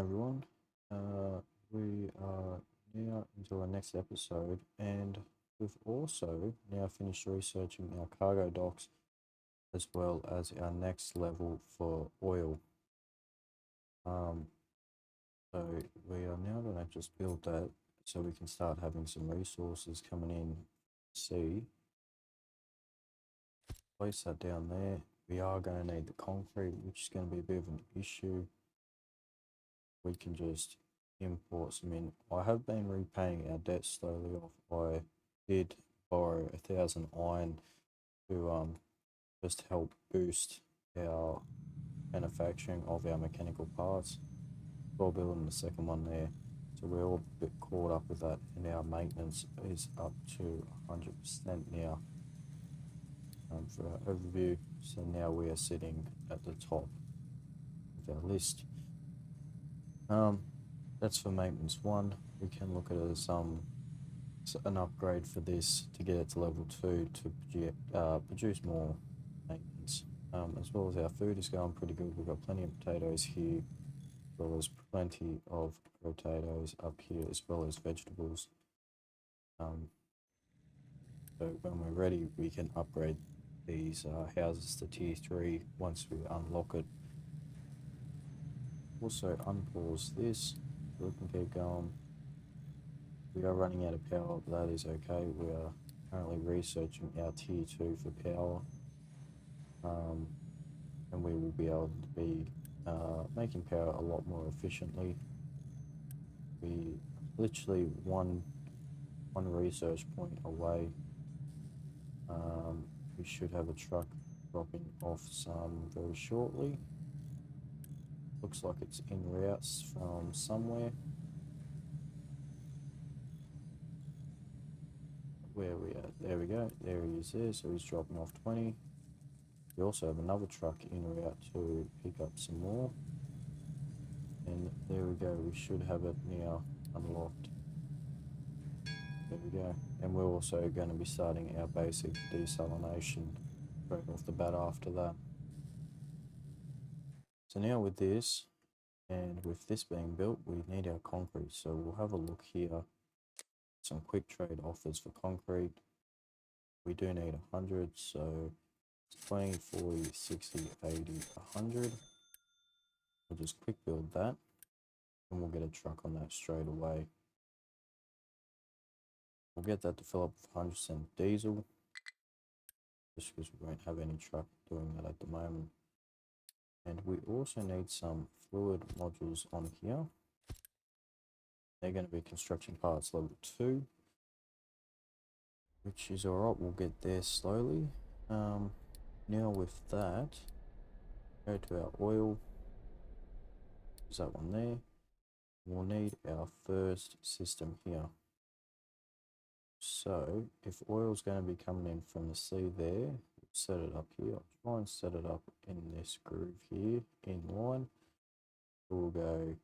everyone. We are now into our next episode, and we've also now finished researching our cargo docks as well as our next level for oil. Um, so we are now going to just build that so we can start having some resources coming in. See, place that down there. We are going to need the concrete, which is going to be a bit of an issue. We can just import some in. I have been repaying our debt slowly off. I did borrow 1,000 iron to just help boost our manufacturing of our mechanical parts. We're building the second one there, so we're all a bit caught up with that, and our maintenance is up to 100% now. For our overview, so now we are sitting at the top of our list. That's for maintenance one. We can look at it as an upgrade for this to get it to level 2 to produce more maintenance. As well as our food is going pretty good. We've got plenty of potatoes here, as well as plenty of potatoes up here, as well as vegetables. So when we're ready, we can upgrade these houses to tier 3 once we unlock it. Also unpause this so we can keep going. We are running out of power, but that is okay. We are currently researching our tier 2 for power. And we will be able to be making power a lot more efficiently. We literally one research point away. We should have a truck dropping off some very shortly. Looks like it's in routes from somewhere. Where are we at? There we go. There he is there. So he's dropping off 20. We also have another truck in route to pick up some more. And there we go. We should have it now unlocked. There we go. And we're also going to be starting our basic desalination straight off the bat after that. So now with this, and with this being built, we need our concrete. So we'll have a look here. Some quick trade offers for concrete. We do need 100, so it's 20, 40, 60, 80, 100. We'll just quick build that, and we'll get a truck on that straight away. We'll get that to fill up with 100% diesel, just because we won't have any truck doing that at the moment. And we also need some fluid modules on here. They're going to be construction parts level 2, which is alright. We'll get there slowly. Now with that, go to our oil. There's that one there. We'll need our first system here. So if oil's going to be coming in from the sea there, we'll set it up here. I'll try and set it up in this groove here in line. We'll go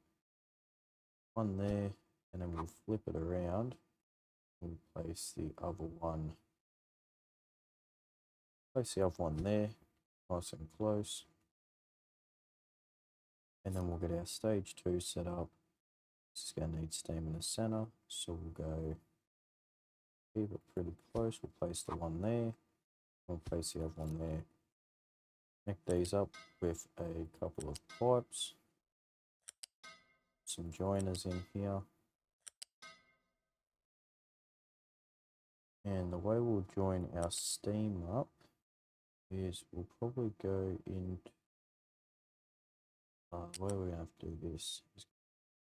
one there, and then we'll flip it around and place the other one. Place the other one there, nice and close. And then we'll get our stage 2 set up. This is going to need steam in the center, so we'll go keep it pretty close. We'll place the one there. We'll place the other one there. Connect these up with a couple of pipes. Some joiners in here. And the way we'll join our steam up is we'll probably go into where we're going to have to do this is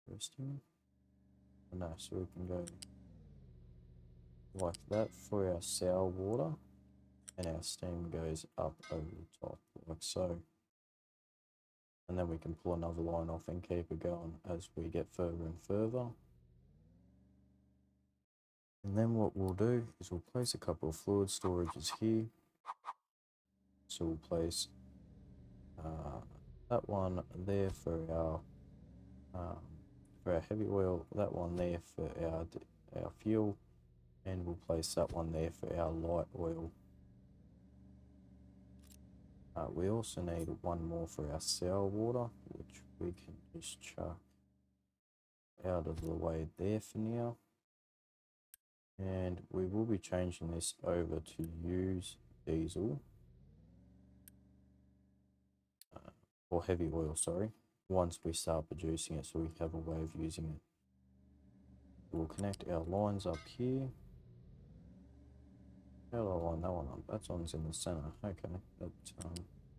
resting. No, so we can go like that for our sour water, and our steam goes up over the top like so. And then we can pull another line off and keep it going as we get further and further. And then what we'll do is we'll place a couple of fluid storages here. So we'll place that one there for our heavy oil, that one there for our fuel, and we'll place that one there for our light oil. We also need one more for our sour water, which we can just chuck out of the way there for now. And we will be changing this over to use diesel, or heavy oil, sorry, once we start producing it, so we have a way of using it. We'll connect our lines up here. How do I line that one up? That one's in the center. Okay, that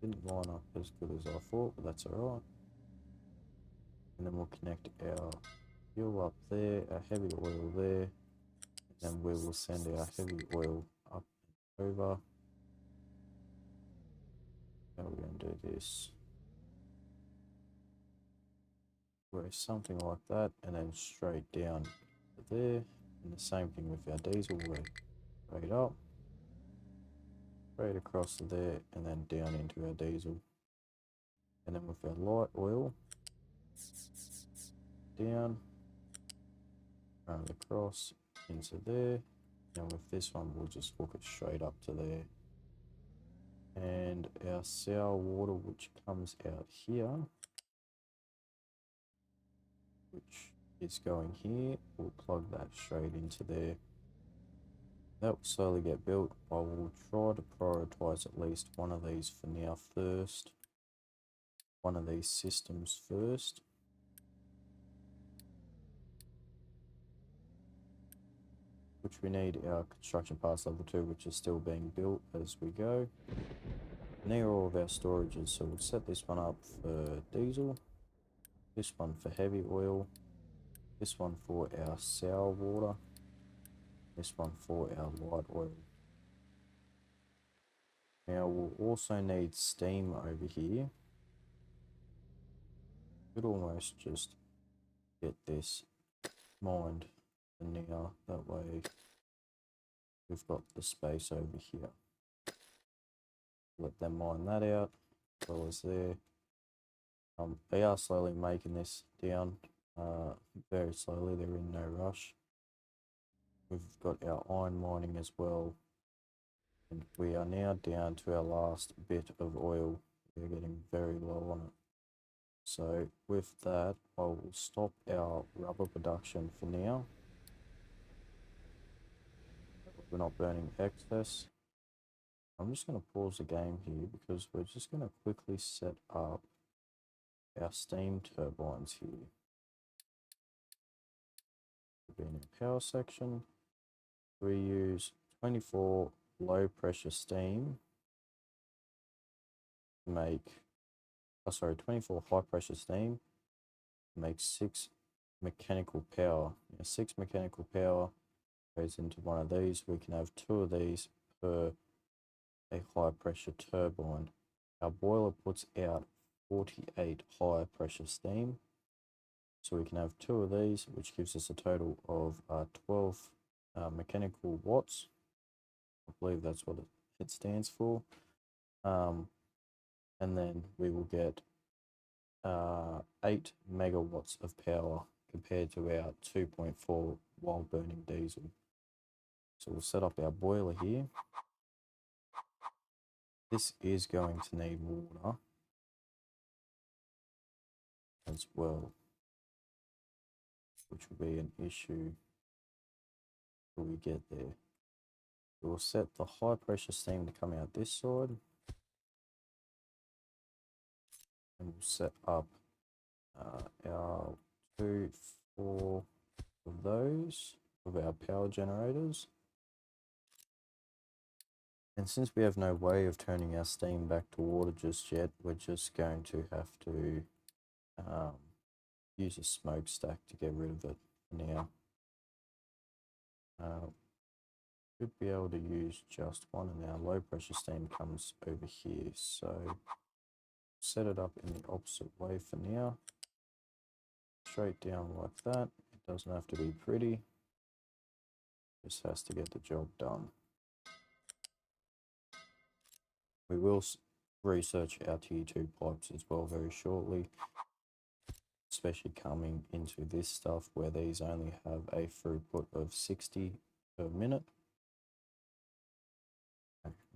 didn't line up as good as I thought, but that's alright. And then we'll connect our fuel up there, our heavy oil there, and then we will send our heavy oil up and over. How are we going to do this? Where something like that, and then straight down to there. And the same thing with our diesel, we're straight up, straight across to there, and then down into our diesel. And then with our light oil, down, run it across into there. And with this one, we'll just hook it straight up to there. And our sour water, which comes out here, which is going here, we'll plug that straight into there. That will slowly get built. I will try to prioritize at least one of these for now first. One of these systems first. Which we need our construction parts level 2, which is still being built as we go. Near all of our storages, so we'll set this one up for diesel, this one for heavy oil, this one for our sour water, this one for our light oil. Now we'll also need steam over here. Could almost just get this mined for now, that way we've got the space over here. Let them mine that out, as well as there. They are slowly making this down, very slowly, they're in no rush. We've got our iron mining as well, and we are now down to our last bit of oil. We're getting very low on it. So with that, I will stop our rubber production for now. We're not burning excess. I'm just going to pause the game here because we're just going to quickly set up our steam turbines here. We'll be in our power section. We use 24 low pressure steam to make, 24 high pressure steam to make 6 mechanical power. 6 mechanical power goes into one of these. We can have 2 of these per a high pressure turbine. Our boiler puts out 48 high pressure steam, so we can have 2 of these, which gives us a total of 12 mechanical watts. I believe that's what it stands for. And then we will get 8 megawatts of power compared to our 2.4 while burning diesel. So we'll set up our boiler here. This is going to need water as well, which will be an issue till we get there. We'll set the high pressure steam to come out this side, and we'll set up our 4 of those of our power generators. And since we have no way of turning our steam back to water just yet, we're just going to have to use a smokestack to get rid of it for now. Should be able to use just one, and our low pressure steam comes over here. So set it up in the opposite way for now. Straight down like that. It doesn't have to be pretty. Just has to get the job done. We will research our tier 2 pipes as well very shortly, especially coming into this stuff where these only have a throughput of 60 per minute.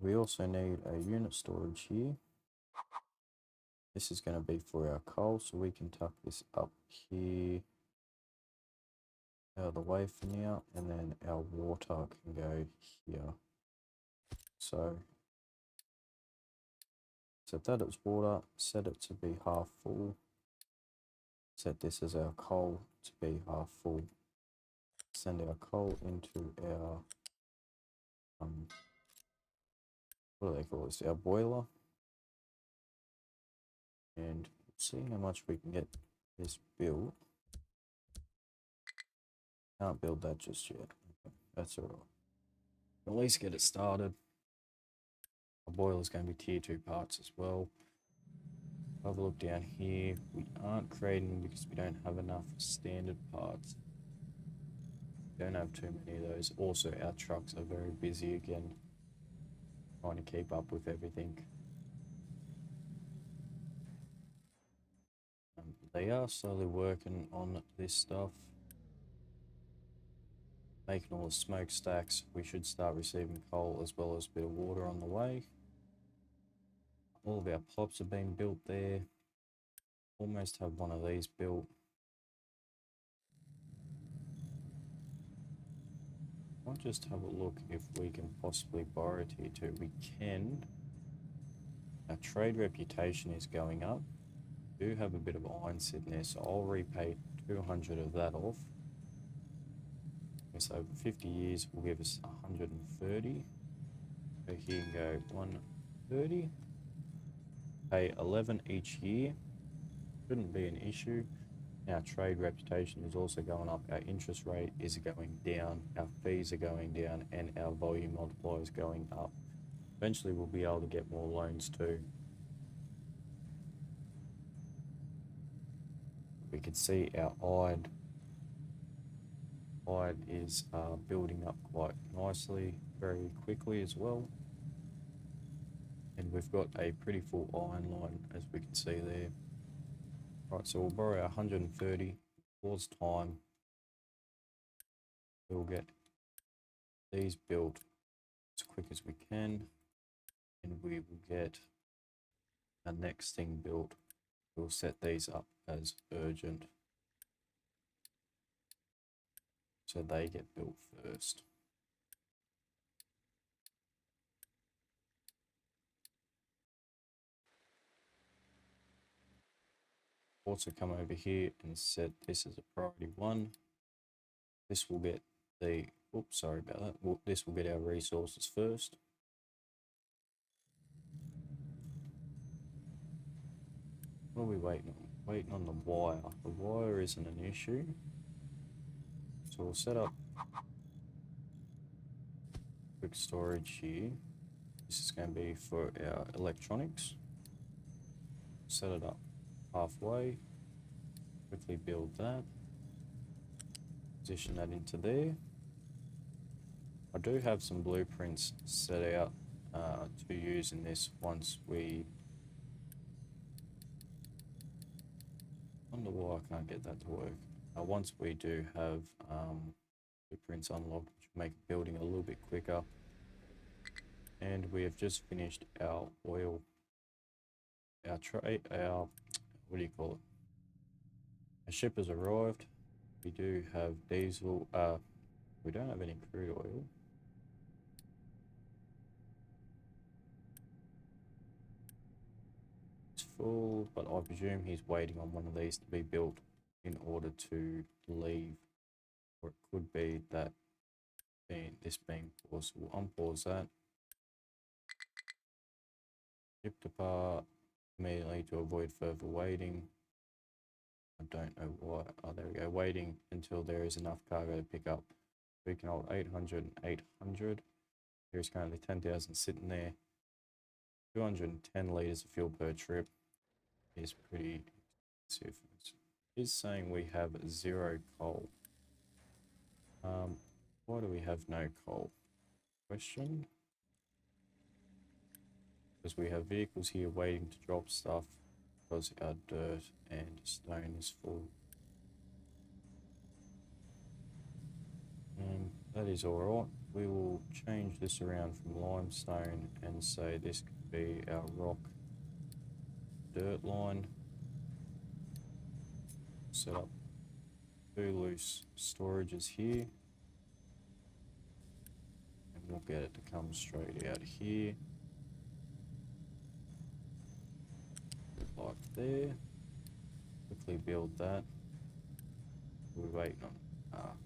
We also need a unit storage here. This is going to be for our coal, so we can tuck this up here out of the way for now, and then our water can go here. So set that as water, set it to be half full, set this as our coal to be half full, send our coal into our what do they call this, our boiler, and see how much we can get this built. Can't build that just yet. Okay, that's alright. At least get it started. Our boiler's going to be tier 2 parts as well. Have a look down here. We aren't creating because we don't have enough standard parts. Don't have too many of those. Also, our trucks are very busy again, trying to keep up with everything. They are slowly working on this stuff, making all the smokestacks. We should start receiving coal as well as a bit of water on the way. All of our pipes have been built there. Almost have one of these built. I'll just have a look if we can possibly borrow tier 2. We can. Our trade reputation is going up. We do have a bit of iron sitting there, so I'll repay 200 of that off. So over 50 years will give us 130. So here you go, 130. Pay 11 each year. Shouldn't be an issue. Our trade reputation is also going up. Our interest rate is going down. Our fees are going down, and our volume multiplier is going up. Eventually, we'll be able to get more loans too. We can see our iron is building up quite nicely, very quickly as well. And we've got a pretty full iron line, as we can see there. Right, so we'll borrow 130, pause time. We'll get these built as quick as we can, and we will get our next thing built. We'll set these up as urgent, so they get built first. Also come over here and set this as a priority 1. This will get the, oops, sorry about that. This will get our resources first. What are we waiting on? Waiting on the wire. The wire isn't an issue. So we'll set up quick storage here. This is going to be for our electronics. Set it up halfway. Quickly build that. Position that into there. I do have some blueprints set out to use in this once we... I wonder why I can't get that to work. Once we do have blueprints unlocked, which will make building a little bit quicker. And we have just finished our oil, our what do you call it? Our ship has arrived. We do have diesel, we don't have any crude oil. It's full, but I presume he's waiting on one of these to be built in order to leave. Or it could be that this being paused. We'll unpause that. Ship depart immediately to avoid further waiting. I don't know why. Oh, there we go. Waiting until there is enough cargo to pick up. We can hold 800 and 800. There's currently 10,000 sitting there. 210 litres of fuel per trip is pretty expensive. It is saying we have 0 coal. Why do we have no coal? Question. Because we have vehicles here waiting to drop stuff because our dirt and stone is full. That is alright. We will change this around from limestone and say this could be our rock dirt line. Set up 2 loose storages here. And we'll get it to come straight out here. Like there. Quickly build that. We're waiting on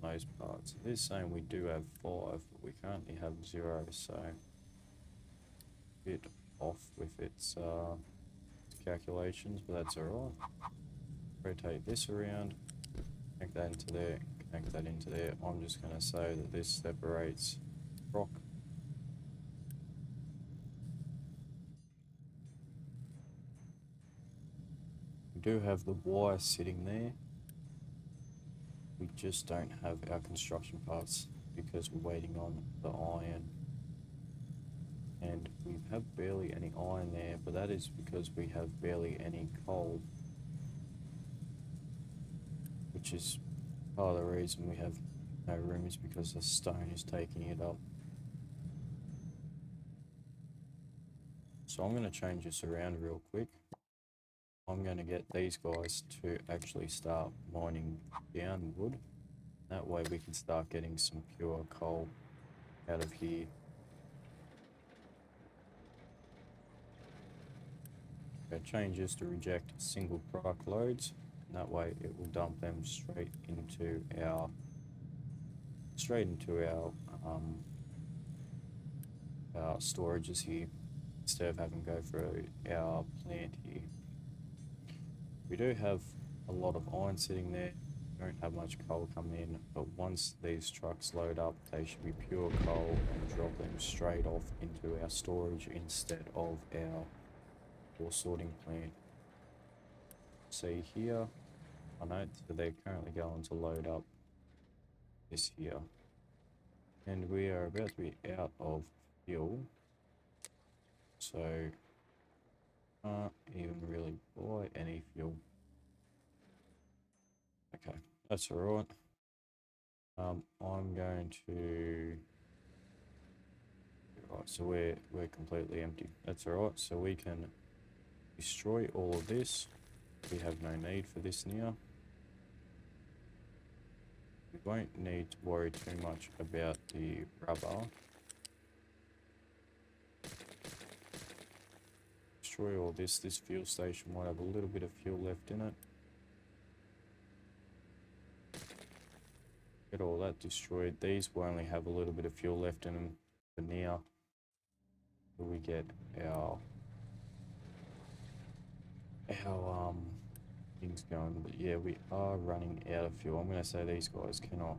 those parts. It is saying we do have 5, but we currently have 0, so a bit off with its calculations, but that's alright. Rotate this around, connect that into there, connect that into there. I'm just going to say that this separates rock. We do have the wire sitting there. We just don't have our construction parts because we're waiting on the iron. And we have barely any iron there, but that is because we have barely any coal. Which is part of the reason we have no room, is because the stone is taking it up. So I'm going to change this around real quick. I'm going to get these guys to actually start mining down wood. That way we can start getting some pure coal out of here. Okay, change this to reject single product loads, and that way it will dump them straight into our storages here, instead of having to go through our plant here. We do have a lot of iron sitting there. We don't have much coal coming in, but once these trucks load up, they should be pure coal and drop them straight off into our storage instead of our ore sorting plant. See here, I know that they're currently going to load up this here, and we are about to be out of fuel, so can't even really buy any fuel. Okay, that's alright. I'm going to... Right, so we're completely empty. That's alright, so we can destroy all of this. We have no need for this now. We won't need to worry too much about the rubber. Destroy all this. This fuel station might have a little bit of fuel left in it. Get all that destroyed. These will only have a little bit of fuel left in them for now. Till we get our things going. But yeah, we are running out of fuel. I'm going to say these guys cannot.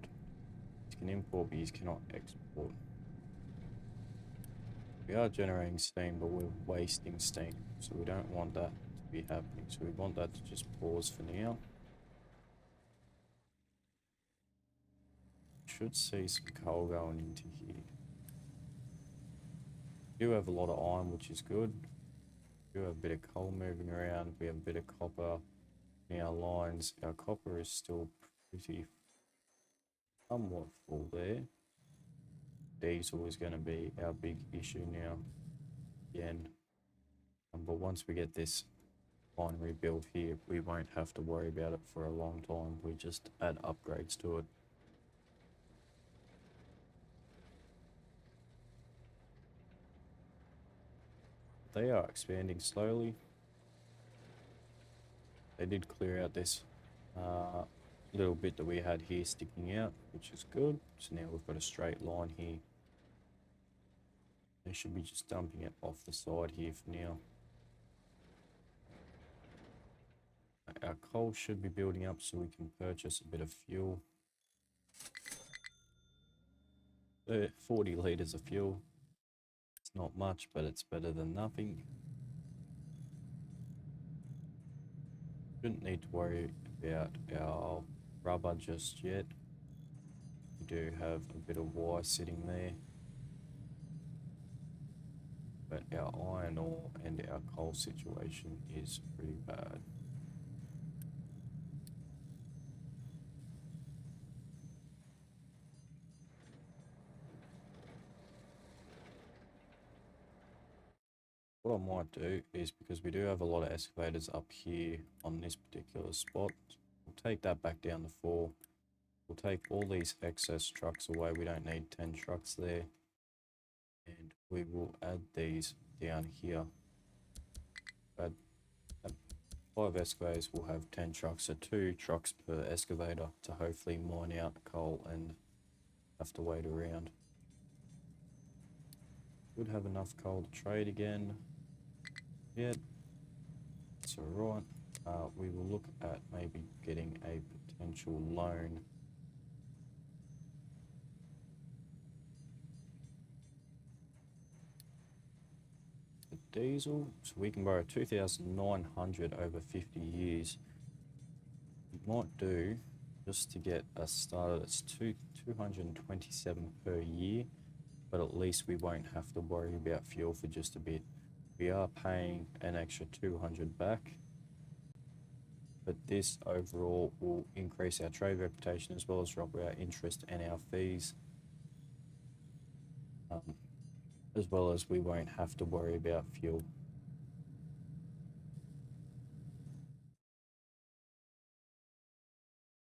You can import, but you cannot export. We are generating steam, but we're wasting steam, so we don't want that to be happening. So we want that to just pause for now. Should see some coal going into here. We do have a lot of iron, which is good. We do have a bit of coal moving around. We have a bit of copper in our lines. Our copper is still pretty somewhat full there. Diesel is going to be our big issue now again. But once we get this refinery built here, we won't have to worry about it for a long time. We just add upgrades to it. They are expanding slowly. They did clear out this little bit that we had here sticking out, which is good. So now we've got a straight line here. They should be just dumping it off the side here for now. Our coal should be building up so we can purchase a bit of fuel. 40 litres of fuel. It's not much, but it's better than nothing. Shouldn't need to worry about our rubber just yet. We do have a bit of wire sitting there. But our iron ore and our coal situation is pretty bad. What I might do is, because we do have a lot of excavators up here on this particular spot, We'll take that back down to 4. We'll take all these excess trucks away. We don't need 10 trucks there. And we will add these down here. Add 5 excavators will have 10 trucks, so 2 trucks per excavator to hopefully mine out coal and have to wait around. Would have enough coal to trade again. Yet, it's alright. We will look at maybe getting a potential loan. The diesel, so we can borrow 2,900 over 50 years. We might do, just to get us started, it's 227 per year, but at least we won't have to worry about fuel for just a bit. We are paying an extra 200 back, but this overall will increase our trade reputation as well as drop our interest and our fees, as well as we won't have to worry about fuel.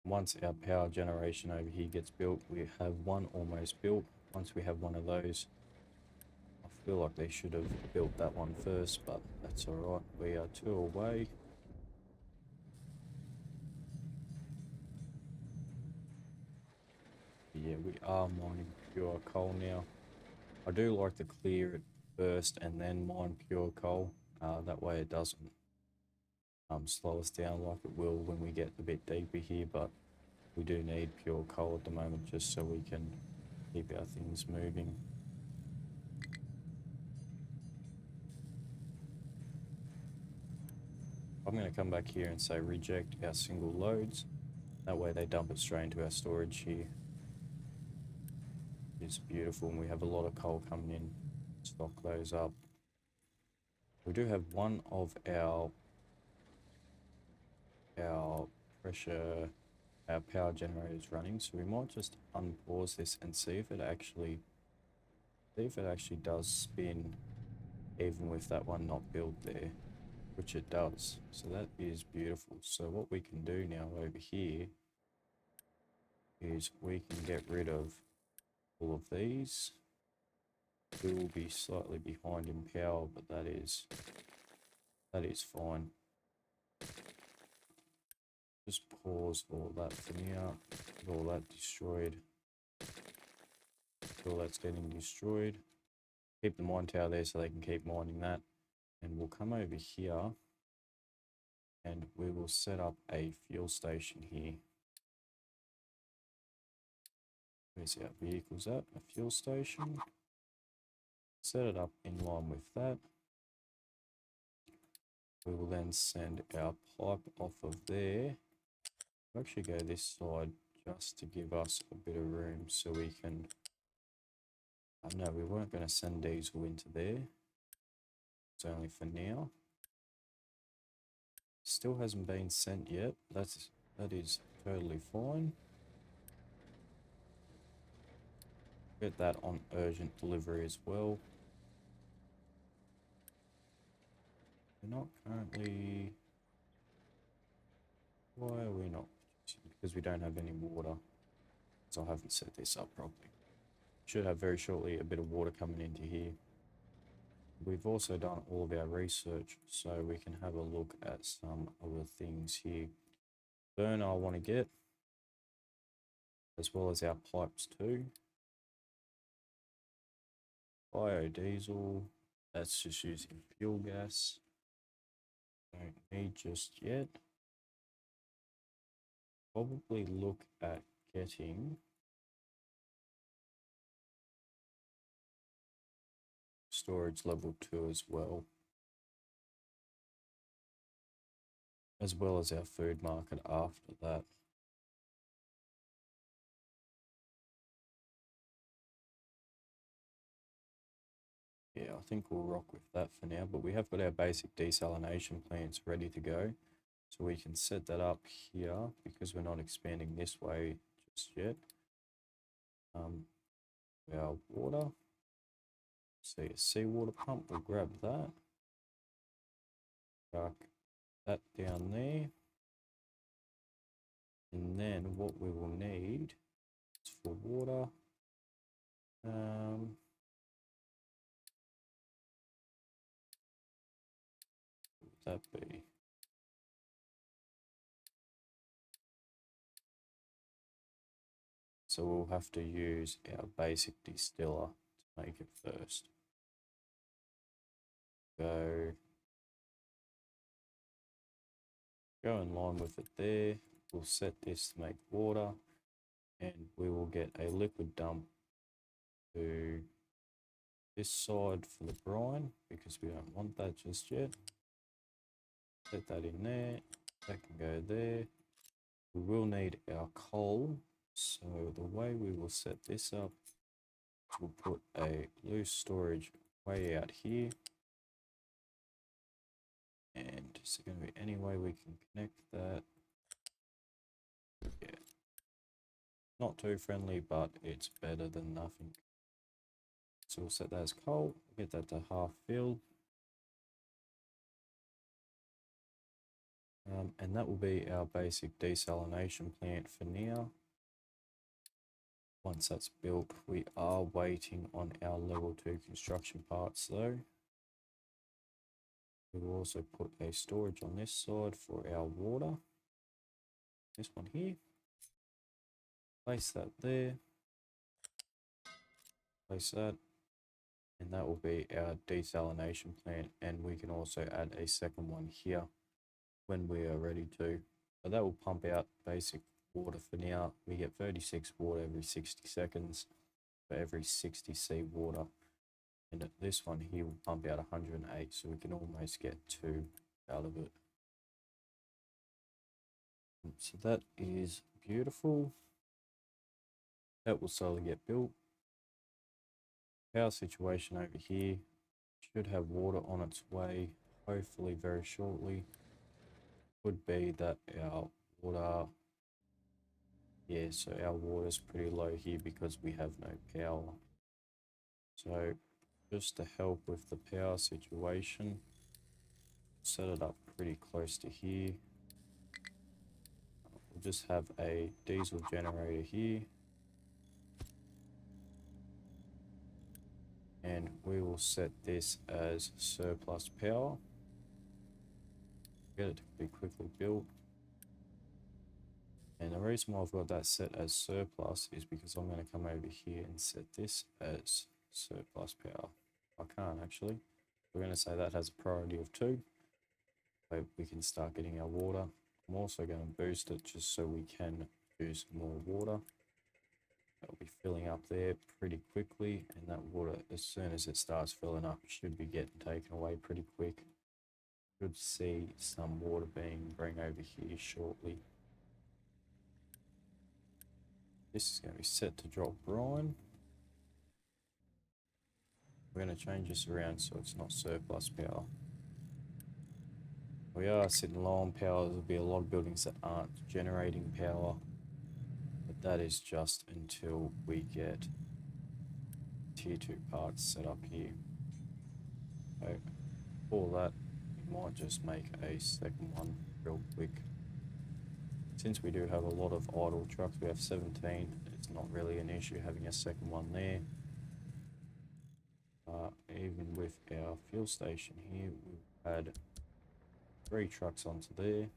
Once our power generation over here gets built, we have one almost built. Once we have one of those, I feel like they should have built that one first, but that's alright. We are 2 away. Yeah, we are mining pure coal now. I do like to clear it first and then mine pure coal. That way it doesn't slow us down like it will when we get a bit deeper here, but we do need pure coal at the moment just so we can keep our things moving. I'm going to come back here and say reject our single loads. That way they dump it straight into our storage here. It's beautiful, and we have a lot of coal coming in. Stock those up. We do have one of our pressure, our power generators running, so we might just unpause this and see if it actually does spin even with that one not built there, which it does. So that is beautiful. So what we can do now over here is we can get rid of all of these. We will be slightly behind in power, but that is fine. Just pause all that for now. Get all that destroyed. All that's getting destroyed. Keep the mine tower there so they can keep mining that. And we'll come over here and we will set up a fuel station here. Where's our vehicles at? A fuel station. Set it up in line with that. We will then send our pipe off of there. We'll actually go this side just to give us a bit of room so we can... no, we weren't going to send diesel into there. It's only for now. Still hasn't been sent yet. That is totally fine. Get that on urgent delivery as well. We're not currently... Why are we not? Because we don't have any water. So I haven't set this up properly. Should have very shortly a bit of water coming into here. We've also done all of our research, so we can have a look at some other things here. Burner I want to get, as well as our pipes too. Biodiesel, that's just using fuel gas. Don't need just yet. Probably look at getting storage level 2 as well as our food market after that. Yeah, I think we'll rock with that for now, but we have got our basic desalination plants ready to go. So we can set that up here because we're not expanding this way just yet. Our water, see a seawater pump, we'll grab that. Chuck that down there. And then what we will need is for water. What would that be? So we'll have to use our basic distiller to make it first. Go in line with it there. We'll set this to make water, and we will get a liquid dump to this side for the brine because we don't want that just yet. Set that in there. That can go there. We will need our coal. So the way we will set this up, we'll put a loose storage way out here. And is there going to be any way we can connect that? Yeah. Not too friendly, but it's better than nothing. So we'll set that as coal, get that to half fill. And that will be our basic desalination plant for now. Once that's built, we are waiting on our level 2 construction parts though. We will also put a storage on this side for our water. This one here. Place that there. Place that. And that will be our desalination plant. And we can also add a second one here when we are ready to. But that will pump out basic water for now. We get 36 water every 60 seconds for every 60 C water. And this one here will pump out 108, so we can almost get 2 out of it. So that is beautiful. That will slowly get built. Power situation over here should have water on its way, hopefully very shortly. Could be that our water, yeah, so our water is pretty low here because we have no power. So just to help with the power situation, set it up pretty close to here. We'll just have a diesel generator here. And we will set this as surplus power. Get it to be quickly built. And the reason why I've got that set as surplus is because I'm going to come over here and set this as surplus power. I can't actually. We're going to say that has a priority of 2. So we can start getting our water. I'm also going to boost it just so we can use more water. That'll be filling up there pretty quickly, and that water, as soon as it starts filling up, should be getting taken away pretty quick. Should see some water being bring over here shortly. This is going to be set to drop brine. We're going to change this around so it's not surplus power. We are sitting low on power. There'll be a lot of buildings that aren't generating power, but that is just until we get tier 2 parts set up here. So for that, we might just make a second one real quick. Since we do have a lot of idle trucks, we have 17, it's not really an issue having a second one there. Even with our fuel station here, we've had 3 trucks onto there.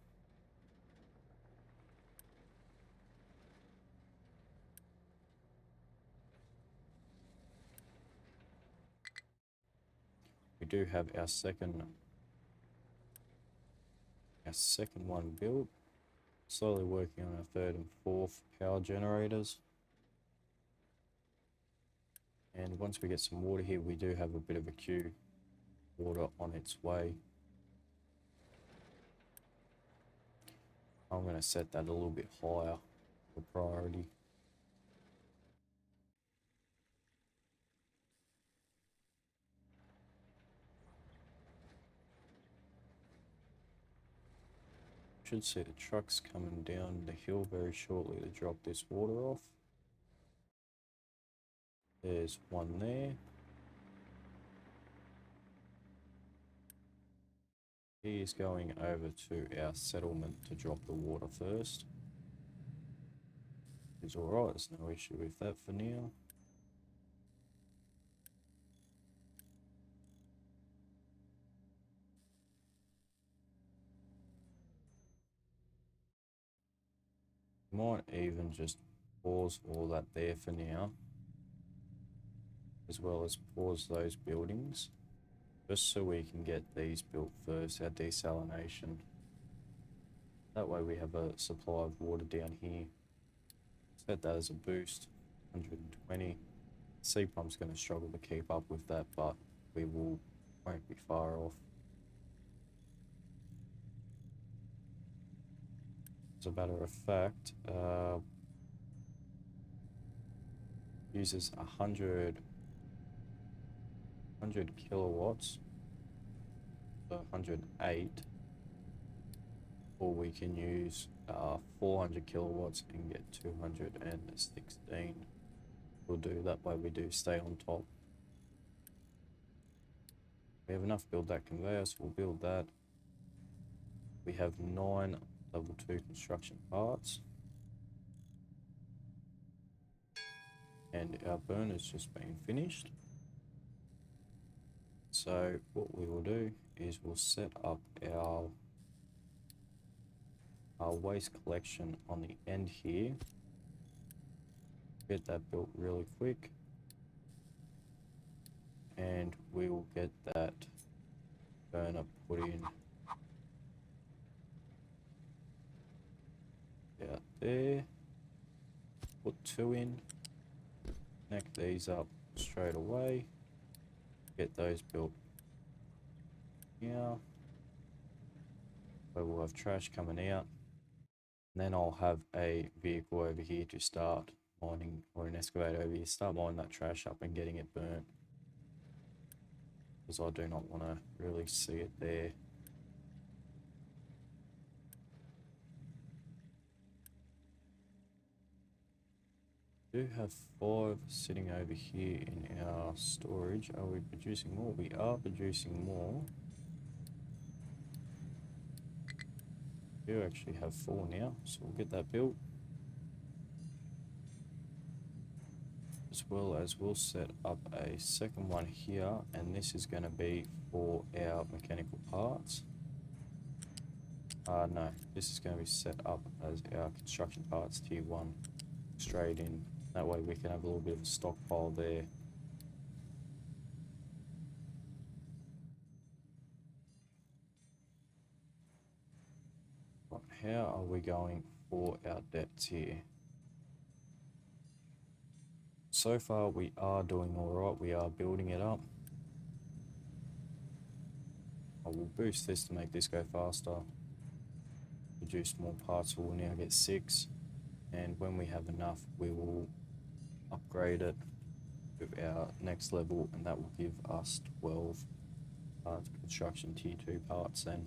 We do have our second one built. Slowly working on our 3rd and 4th power generators. And once we get some water here, we do have a bit of a queue. Water on its way. I'm going to set that a little bit higher for priority. Should see the trucks coming down the hill very shortly to drop this water off. There's one there. He is going over to our settlement to drop the water first. is alright, there's no issue with that for now. Might even just pause all that there for now, as well as pause those buildings, just so we can get these built first, our desalination. That way we have a supply of water down here. Set that as a boost, 120. Sea pump's going to struggle to keep up with that, but we won't be far off. As a matter of fact, uses 100 kilowatts, so 108, or we can use 400 kilowatts and get 216. We'll do that way, we do stay on top. We have enough to build that conveyor, so we'll build that. We have 9 level 2 construction parts. And our burner's just been finished. So what we will do is we'll set up our waste collection on the end here. Get that built really quick. And we will get that burner put in out there. Put 2 in. Connect these up straight away. Get those built here. So we'll have trash coming out. And then I'll have a vehicle over here to start mining, or an excavator over here, start mining that trash up and getting it burnt. Because I do not want to really see it there. We do have 5 sitting over here in our storage. Are we producing more? We are producing more. We do actually have 4 now, so we'll get that built. As well as we'll set up a second one here, and this is going to be for our mechanical parts. No, this is going to be set up as our construction parts tier 1 straight in. That way we can have a little bit of a stockpile there. But how are we going for our depths here? So far we are doing alright, we are building it up. I will boost this to make this go faster. Produce more parts, so we'll now get 6. And when we have enough, we will upgrade it with our next level, and that will give us 12 construction tier 2 parts then.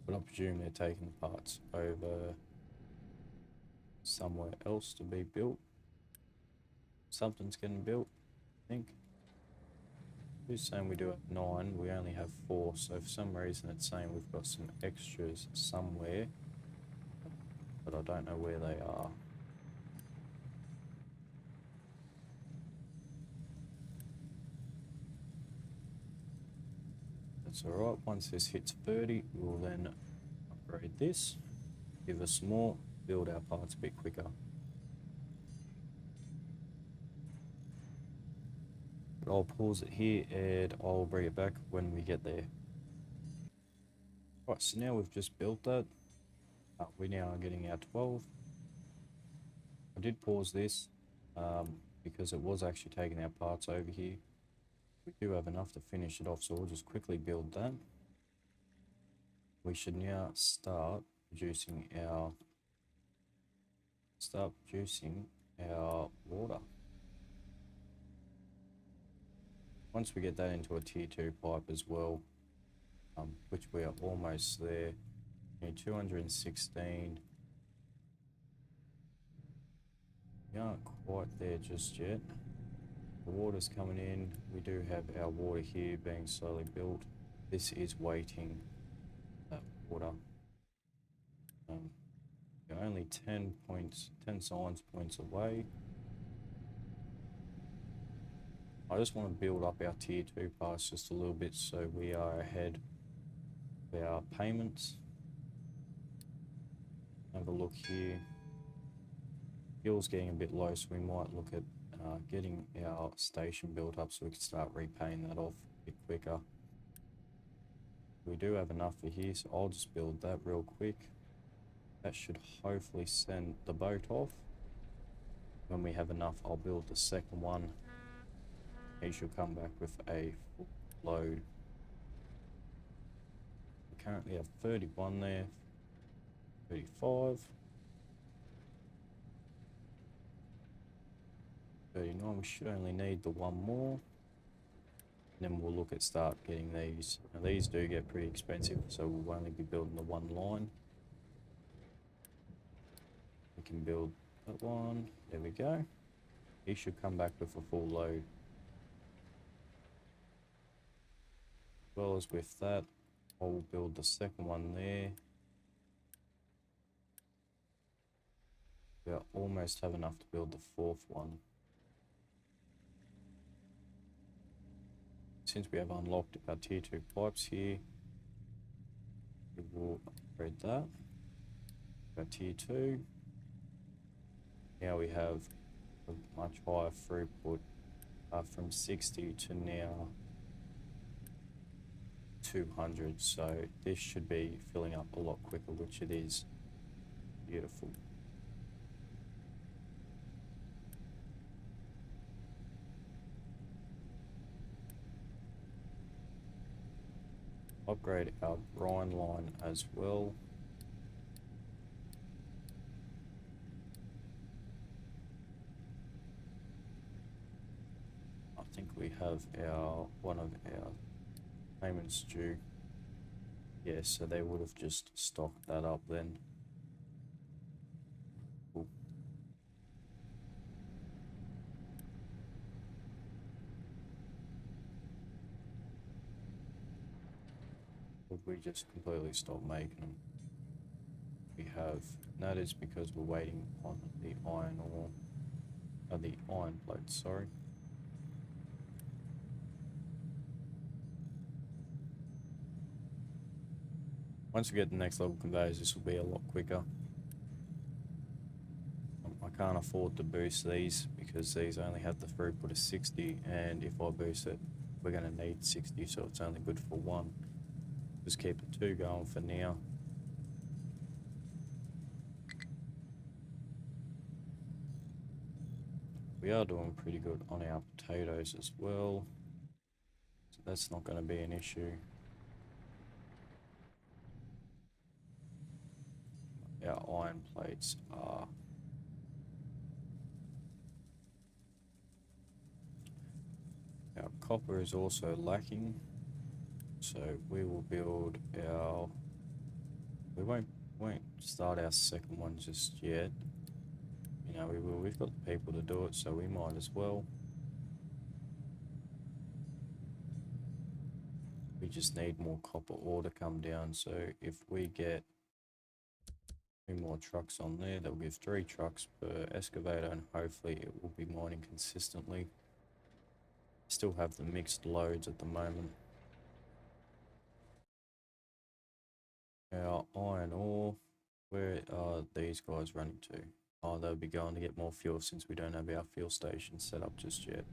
But I presume they're taking the parts over somewhere else to be built. Something's getting built, I think. Who's saying we do have 9? We only have 4, so for some reason it's saying we've got some extras somewhere, but I don't know where they are. That's alright. Once this hits 30, we'll then upgrade this, give us more, build our parts a bit quicker. But I'll pause it here and I'll bring it back when we get there. Right, so now we've just built that. We now are getting our 12. I did pause this because it was actually taking our parts over here. We do have enough to finish it off, so we'll just quickly build that. We should now start producing our water. Once we get that into a tier 2 pipe as well, which we are almost there. 216. We aren't quite there just yet. The water's coming in. We do have our water here being slowly built. This is waiting that water. We only 10 points, 10 science points away. I just want to build up our tier 2 pass just a little bit so we are ahead of our payments. Have a look here. Fuel's getting a bit low, so we might look at getting our station built up so we can start repaying that off a bit quicker. We do have enough for here, so I'll just build that real quick. That should hopefully send the boat off. When we have enough, I'll build the second one. He should come back with a full load. We currently have 31 there, 35, 39. We should only need the one more. And then we'll look at start getting these. Now these do get pretty expensive, so we'll only be building the one line. We can build that one. There we go. He should come back with a full load. As well as with that, I'll build the second one there. We'll almost have enough to build the fourth one. Since we have unlocked our tier 2 pipes here, we will upgrade that. Our tier 2. Now we have a much higher throughput from 60 to now 200, so this should be filling up a lot quicker, which it is. Beautiful. Upgrade our brine line as well. I think we have one of our payments due. Yeah, so they would have just stocked that up then. Cool. Would we just completely stop making them? We have, and that is because we're waiting on the iron ore, the iron plates, sorry. Once we get the next level conveyors, this will be a lot quicker. I can't afford to boost these because these only have the throughput of 60, and if I boost it, we're going to need 60, so it's only good for one. Just keep the two going for now. We are doing pretty good on our potatoes as well, so that's not going to be an issue. Our iron plates are our copper is also lacking, so we will build our, we won't start our second one just yet. You know, we've got the people to do it, so we might as well. We just need more copper ore to come down, so if we get 2 more trucks on there, that'll give 3 trucks per excavator, and hopefully it will be mining consistently. Still have the mixed loads at the moment. Our iron ore, where are these guys running to? Oh, they'll be going to get more fuel since we don't have our fuel station set up just yet.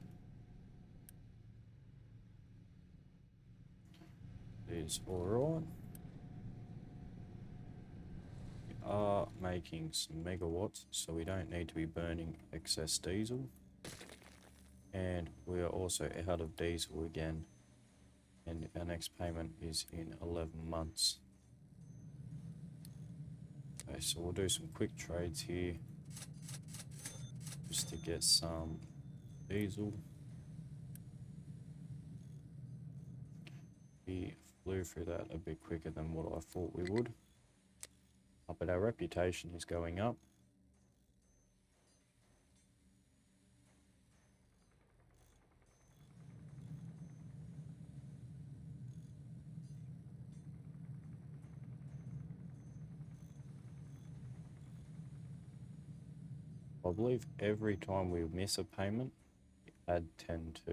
Is alright. We are making some megawatts, so we don't need to be burning excess diesel. And we are also out of diesel again. And our next payment is in 11 months. Okay, so we'll do some quick trades here. Just to get some diesel. We flew through that a bit quicker than what I thought we would. But our reputation is going up. I believe every time we miss a payment, add 10 to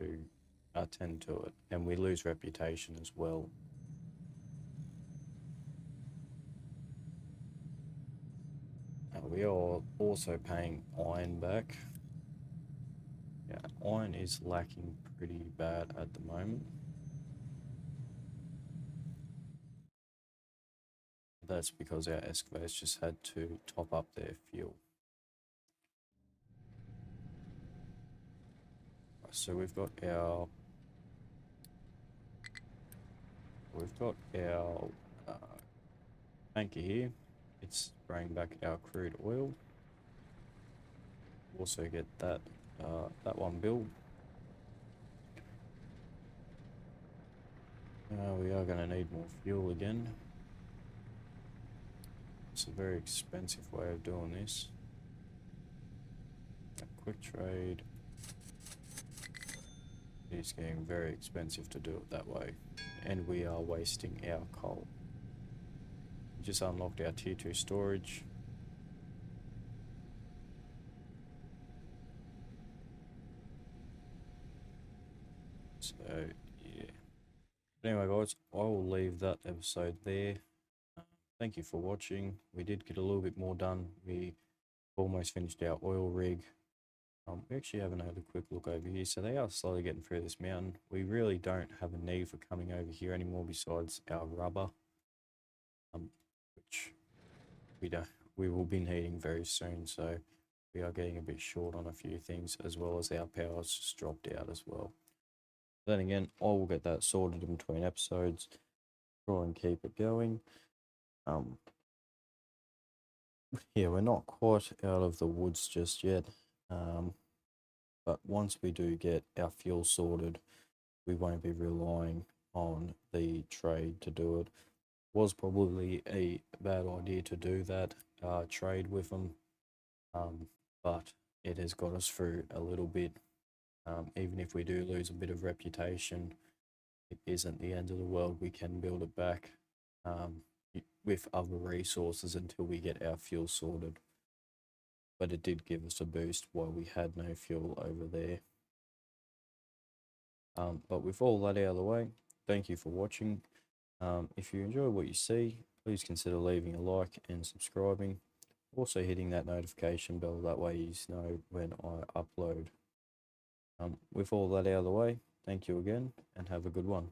it, and we lose reputation as well. We are also paying iron back. Yeah, iron is lacking pretty bad at the moment. That's because our excavators just had to top up their fuel. So we've got our tanker here. It's bringing back our crude oil. Also get that one built. We are going to need more fuel again. It's a very expensive way of doing this. A quick trade. It's getting very expensive to do it that way, and we are wasting our coal. We just unlocked our tier 2 storage. So yeah. But anyway guys, I will leave that episode there. Thank you for watching. We did get a little bit more done. We almost finished our oil rig. We actually haven't had a quick look over here, so they are slowly getting through this mountain. We really don't have a need for coming over here anymore besides our rubber, which we will be needing very soon, so we are getting a bit short on a few things, as well as our power's just dropped out as well. Then again, I will get that sorted in between episodes, try and keep it going. Yeah, we're not quite out of the woods just yet, but once we do get our fuel sorted, we won't be relying on the trade to do it. Was probably a bad idea to do that trade with them, but it has got us through a little bit. Even if we do lose a bit of reputation, it isn't the end of the world. We can build it back with other resources until we get our fuel sorted. But it did give us a boost while we had no fuel over there. But with all that out of the way, thank you for watching. If you enjoy what you see, please consider leaving a like and subscribing. Also hitting that notification bell, that way you know when I upload. With all that out of the way, thank you again and have a good one.